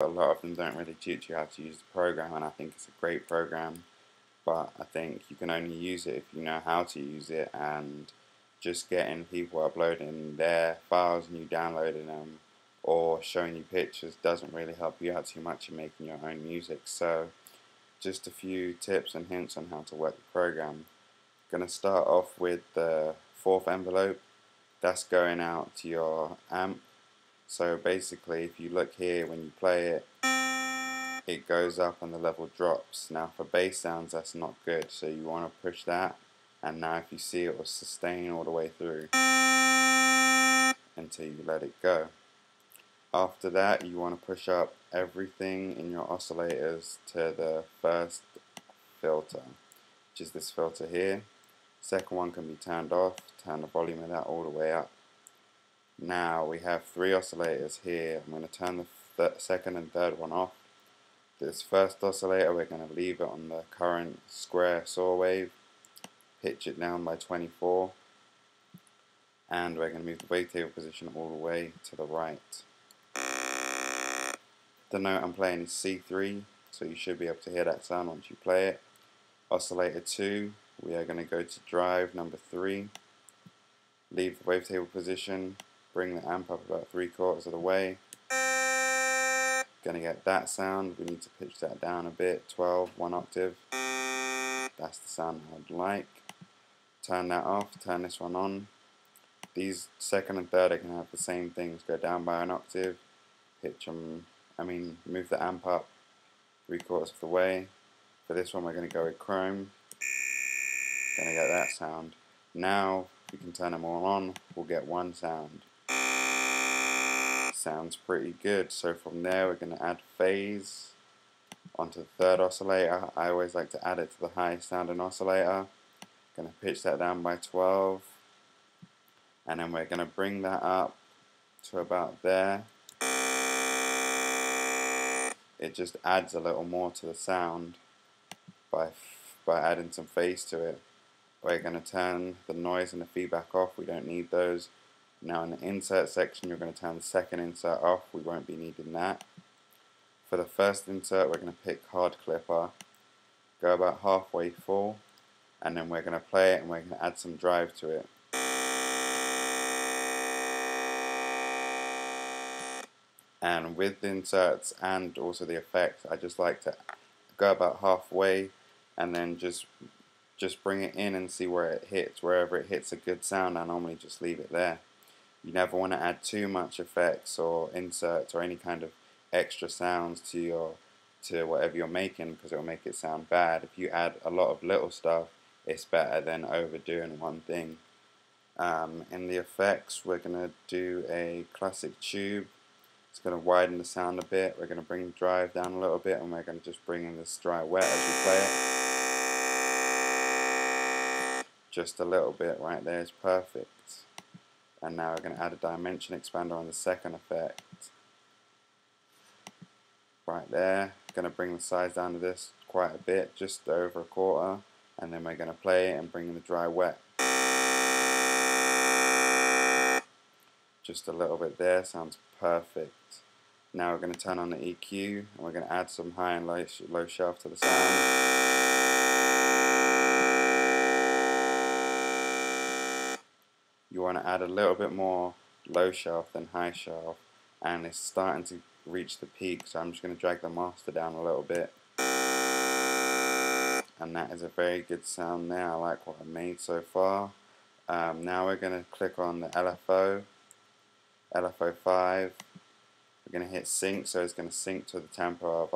A lot of them don't really teach you how to use the program, and I think it's a great program, but I think you can only use it if you know how to use it, and just getting people uploading their files and you downloading them or showing you pictures doesn't really help you out too much in making your own music. So just a few tips and hints on how to work the program. Going to start off with the fourth envelope. That's going out to your amp. So basically, if you look here, when you play it, it goes up and the level drops. Now for bass sounds, that's not good, so you want to push that, and now if you see, it will sustain all the way through until you let it go. After that, you want to push up everything in your oscillators to the first filter, which is this filter here. Second one can be turned off. Turn the volume of that all the way up. Now we have three oscillators here. I'm going to turn the second and third one off. This first oscillator, we're going to leave it on the current square saw wave, pitch it down by 24, and we're going to move the wavetable position all the way to the right. The note I'm playing is C3, so you should be able to hear that sound once you play it. Oscillator 2, we are going to go to drive number 3, leave the wavetable position, bring the amp up about 3/4 of the way. Going to get that sound. We need to pitch that down a bit, 12, 1 octave. That's the sound I'd like. Turn that off, turn this one on. These second and third are going to have the same things, go down by an octave, move the amp up 3/4 of the way. For this one we're going to go with chrome. Going to get that sound. Now we can turn them all on, we'll get one sound. Sounds pretty good. So from there we're going to add phase onto the third oscillator. I always like to add it to the highest sounding oscillator. Going to pitch that down by 12, and then we're going to bring that up to about there. It just adds a little more to the sound by adding some phase to it. We're going to turn the noise and the feedback off. We don't need those. Now in the insert section, you're going to turn the second insert off. We won't be needing that. For the first insert, we're going to pick hard clipper, go about halfway full, and then we're going to play it and we're going to add some drive to it. And with the inserts and also the effects, I just like to go about halfway and then just bring it in and see where it hits. Wherever it hits a good sound, I normally just leave it there. You never want to add too much effects or inserts or any kind of extra sounds to whatever you're making, because it will make it sound bad. If you add a lot of little stuff, it's better than overdoing one thing. In the effects, we're going to do a classic tube. It's going to widen the sound a bit. We're going to bring the drive down a little bit, and we're going to just bring in this dry wet as we play it. Just a little bit right there is perfect. And now we're going to add a dimension expander on the second effect. Right there. Going to bring the size down to this quite a bit, just over 1/4, and then we're going to play it and bring in the dry wet. Just a little bit there, sounds perfect. Now we're going to turn on the EQ and we're going to add some high and low shelf to the sound. You want to add a little bit more low shelf than high shelf, and it's starting to reach the peak, so I'm just going to drag the master down a little bit. And that is a very good sound there. I like what I've made so far. Now we're going to click on the LFO 5. We're going to hit sync, so it's going to sync to the tempo of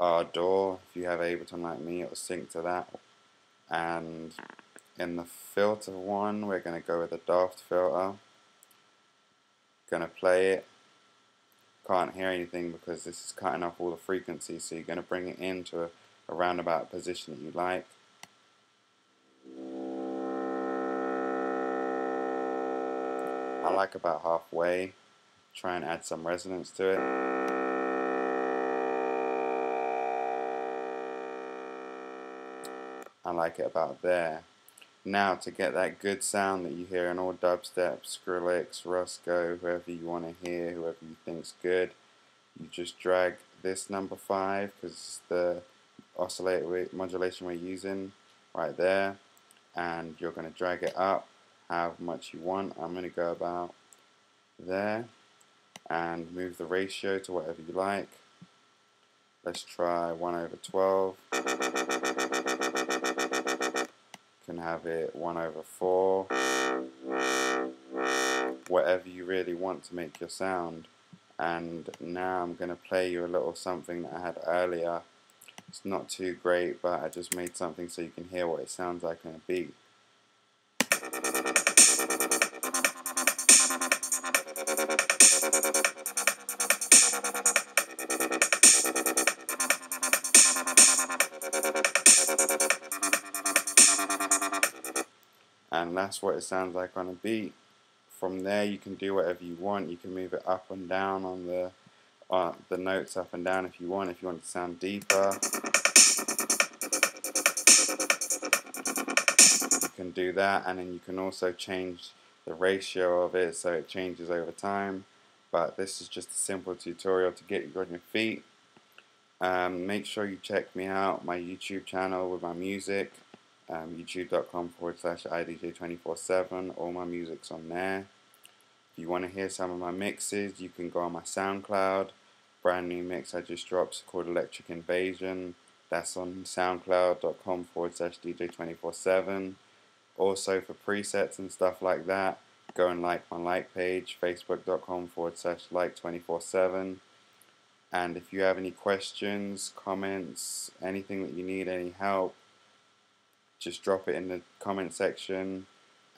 our DAW. If you have Ableton like me, it will sync to that. And in the filter one, we're going to go with the Daft filter. Going to play it. Can't hear anything because this is cutting off all the frequencies, so you're going to bring it into a roundabout position that you like. I like about halfway. Try and add some resonance to it. I like it about there. Now to get that good sound that you hear in all dubstep, Skrillex, Rusko, whoever you want to hear, whoever you think's good, you just drag this number 5, because the oscillator modulation we're using right there, and you're going to drag it up how much you want. I'm going to go about there and move the ratio to whatever you like. Let's try 1/12. Can have it 1/4. Whatever you really want to make your sound. And now I'm going to play you a little something that I had earlier. It's not too great, but I just made something so you can hear what it sounds like on a beat. And that's what it sounds like on a beat. From there you can do whatever you want. You can move it up and down on the notes, up and down if you want. If you want to sound deeper, you can do that, and then you can also change the ratio of it so it changes over time. But this is just a simple tutorial to get you on your feet. Make sure you check me out, my YouTube channel with my music, youtube.com/idj247. All my music's on there. If you want to hear some of my mixes, you can go on my SoundCloud. Brand new mix I just dropped called Electric Invasion. That's on soundcloud.com/dj247. Also for presets and stuff like that, go and like my like page, facebook.com/like247. And if you have any questions, comments, anything that you need, any help, just drop it in the comment section.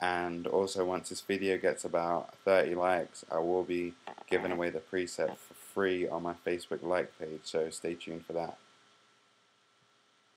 And also, once this video gets about 30 likes, I will be giving away the preset for free on my Facebook like page, so stay tuned for that.